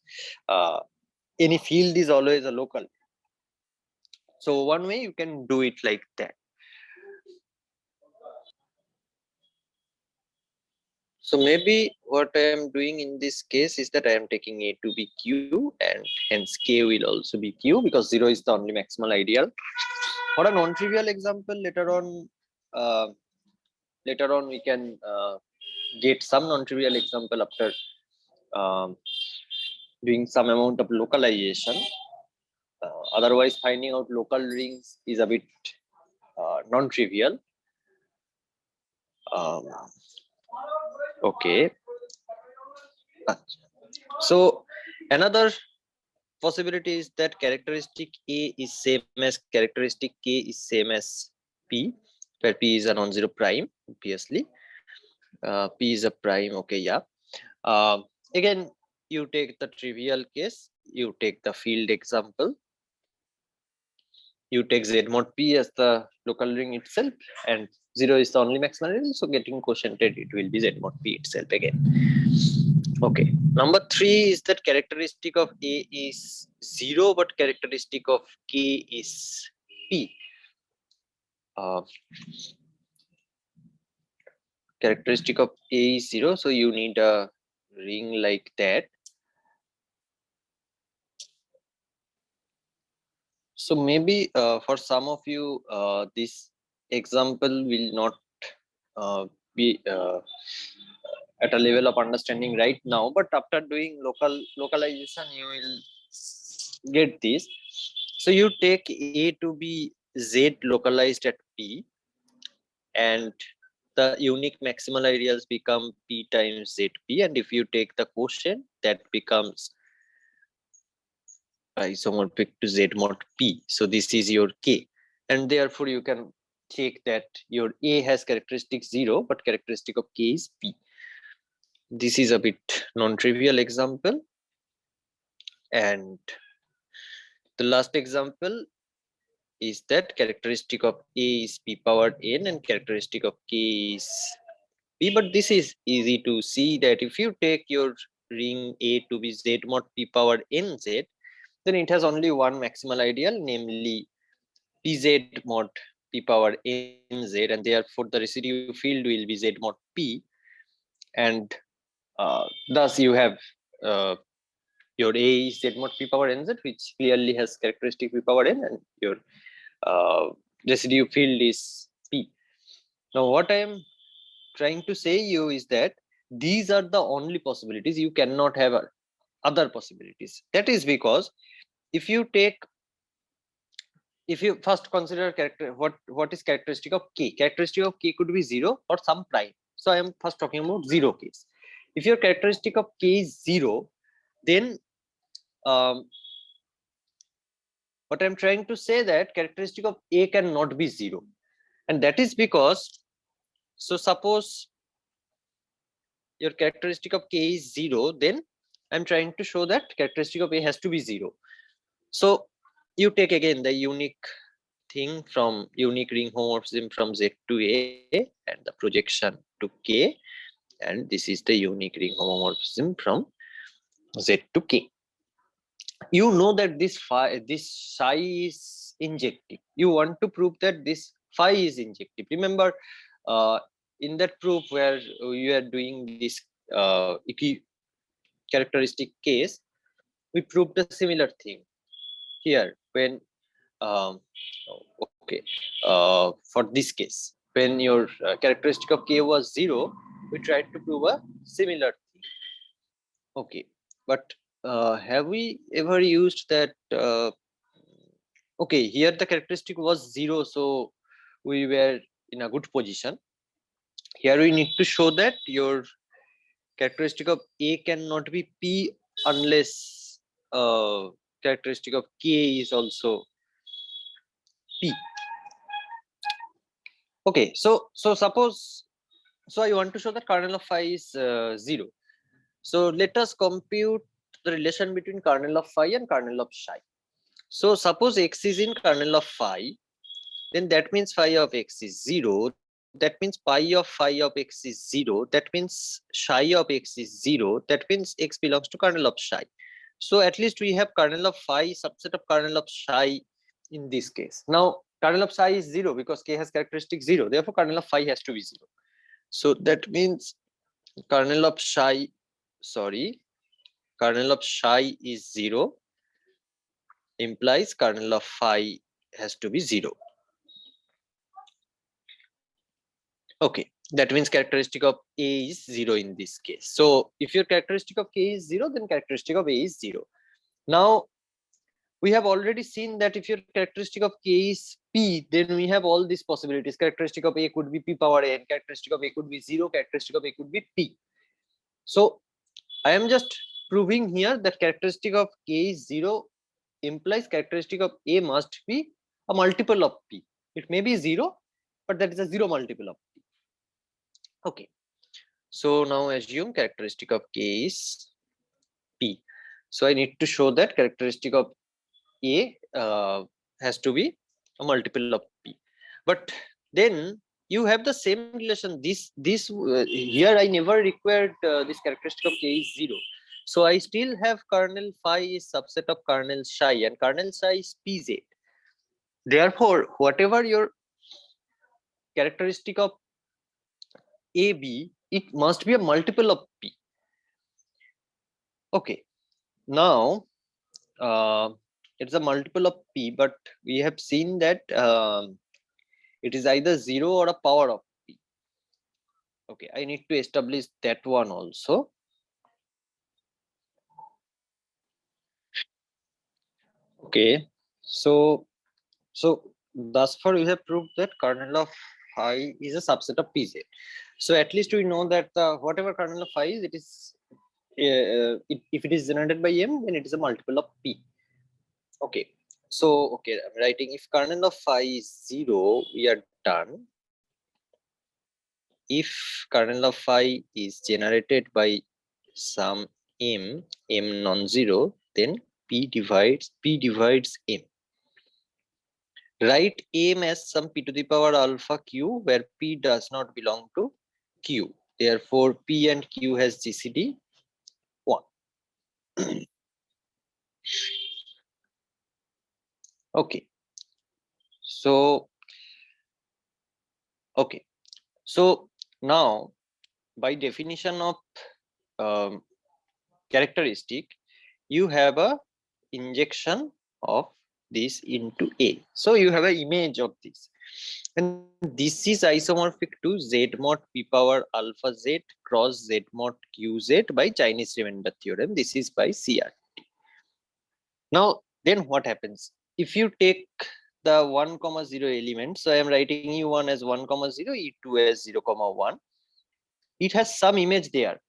any field is always a local. So one way you can do it like that. So maybe what I am doing in this case is that I am taking A to be Q, and hence K will also be Q, because 0 is the only maximal ideal. For a non-trivial example, later on we can get some non-trivial example after doing some amount of localization. Otherwise, finding out local rings is a bit non-trivial. Okay. So another possibility is that characteristic A is same as characteristic K is same as P, where P is a non-zero prime, obviously. P is a prime. Okay, yeah. Again, you take the trivial case, you take the field example, you take Z mod P as the local ring itself, and 0 is the only maximal ring, so getting quotiented, it will be Z mod P itself again. Okay, number 3 is that characteristic of A is 0, but characteristic of K is P. Characteristic of A is 0, so you need a ring like that. So maybe for some of you, this example will not be at a level of understanding right now, but after doing localization, you will get this. So you take A to be Z localized at P, and the unique maximal ideals become P times ZP, and if you take the quotient, that becomes isomorphic to Z mod P. So this is your K, and therefore you can check that your A has characteristic 0, but characteristic of K is P. This is a bit non-trivial example. And the last example is that characteristic of A is P powered N and characteristic of K is P. But this is easy to see that if you take your ring A to be Z mod P powered NZ, then it has only one maximal ideal, namely PZ mod P power NZ, and therefore the residue field will be Z mod P, and thus you have your A is Z mod P power NZ, which clearly has characteristic P power N, and your residue field is P. Now what I am trying to say you is that these are the only possibilities. You cannot have other possibilities. That is because if you first consider what is characteristic of K. Characteristic of K could be 0 or some prime. So I am first talking about 0 case. If your characteristic of K is 0, then what I'm trying to say that characteristic of A cannot be 0, and that is because, so suppose your characteristic of K is 0, then I'm trying to show that characteristic of A has to be 0. So you take again the unique thing from unique ring homomorphism from Z to A and the projection to K, and this is the unique ring homomorphism from Z to K. You know that this psi is injective. You want to prove that this phi is injective. Remember, in that proof where we are doing this characteristic case, we proved a similar thing here when okay, for this case, when your characteristic of k was 0, we tried to prove a similar thing. Okay, but have we ever used that? Okay, here the characteristic was 0, so we were in a good position. Here we need to show that your characteristic of a cannot be p unless characteristic of k is also p. Okay, so suppose, so I want to show that kernel of phi is 0. So let us compute the relation between kernel of phi and kernel of psi. So suppose x is in kernel of phi, then that means phi of x is 0. That means pi of phi of x is 0. That means psi of x is 0. That means x belongs to kernel of psi. So at least we have kernel of phi subset of kernel of psi in this case. Now kernel of psi is 0 because k has characteristic 0. Therefore kernel of phi has to be 0. So that means kernel of psi, kernel of psi is 0, implies kernel of phi has to be 0. Okay, that means characteristic of a is 0 in this case. So if your characteristic of k is 0, then characteristic of a is 0. Now we have already seen that if your characteristic of k is p, then we have all these possibilities. Characteristic of a could be p power n, characteristic of a could be 0, characteristic of a could be p. So I am just proving here that characteristic of k is 0 implies characteristic of a must be a multiple of p. It may be 0, but that is a 0 multiple of p. Okay, so now assume characteristic of k is p. So I need to show that characteristic of a has to be a multiple of p. But then you have the same relation. This here I never required this characteristic of k is 0. So I still have kernel phi is subset of kernel psi, and kernel psi is pz. Therefore, whatever your characteristic of a be, it must be a multiple of p. Okay, now it's a multiple of p, but we have seen that it is either 0 or a power of p. Okay, I need to establish that one also. Okay, so thus far we have proved that kernel of phi is a subset of pz. So at least we know that whatever kernel of phi is, it is if it is generated by m, then it is a multiple of p. Okay, so okay, I'm writing if kernel of phi is 0, we are done. If kernel of phi is generated by some m non-zero, then p divides m. Write m as some p to the power alpha q, where p does not belong to q. Therefore, p and q has GCD 1. Okay. So now by definition of characteristic, you have a injection of this into A. So you have an image of this, and this is isomorphic to Z mod p power alpha Z cross Z mod QZ by Chinese remainder theorem. This is by CRT. Now then what happens if you take the 1, 0 element? So I am writing u1 as 1, 0, e2 as 0, 1. It has some image there,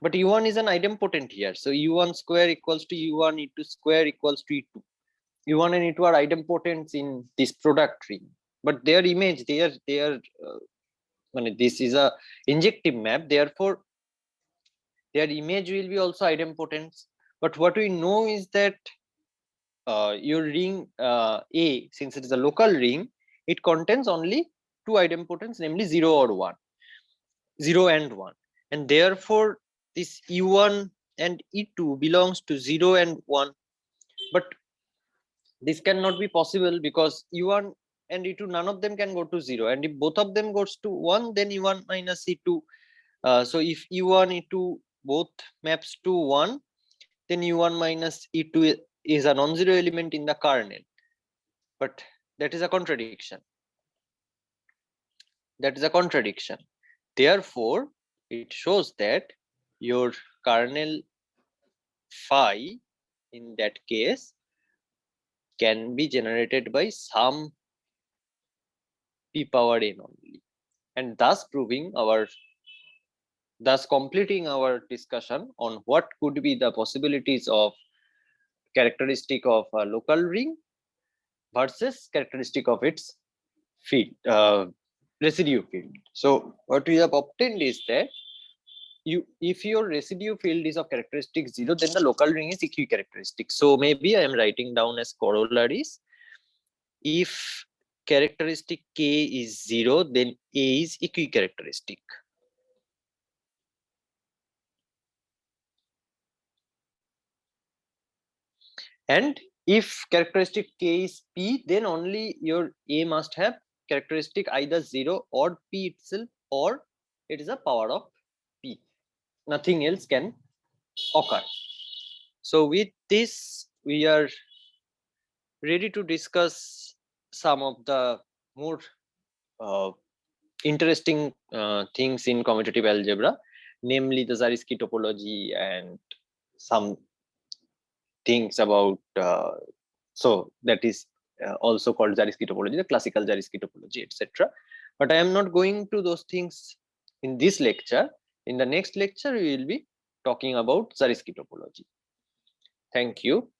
but u1 is an idempotent here. So u1 square equals to u1, e2 square equals to e2. u1 and e2 are idempotents in this product ring, but their image, this is a injective map, therefore their image will be also idempotents. But what we know is that your ring A, since it is a local ring, it contains only two idempotents, namely 0 or 1, 0 and 1, and therefore this e1 and e2 belongs to 0 and 1. But this cannot be possible because u1 and u2 are and E2, none of them can go to 0. And if both of them goes to 1, then E1 minus E2. So if E1, E2 both maps to 1, then U1 minus E2 is a non-zero element in the kernel. But that is a contradiction. That is a contradiction. Therefore, it shows that your kernel phi in that case can be generated by some p power n only, and thus completing our discussion on what could be the possibilities of characteristic of a local ring versus characteristic of its field, residue field. So what we have obtained is that if your residue field is of characteristic 0, then the local ring is equicharacteristic. So maybe I am writing down as corollaries. If characteristic K is 0, then A is equicharacteristic. And if characteristic K is P, then only your A must have characteristic either 0 or P itself, or it is a power of P. Nothing else can occur. So with this, we are ready to discuss some of the more interesting things in commutative algebra, namely the Zariski topology and some things about so that is also called Zariski topology, the classical Zariski topology, etc. But I am not going to those things in this lecture. In the next lecture, we will be talking about Zariski topology. Thank you.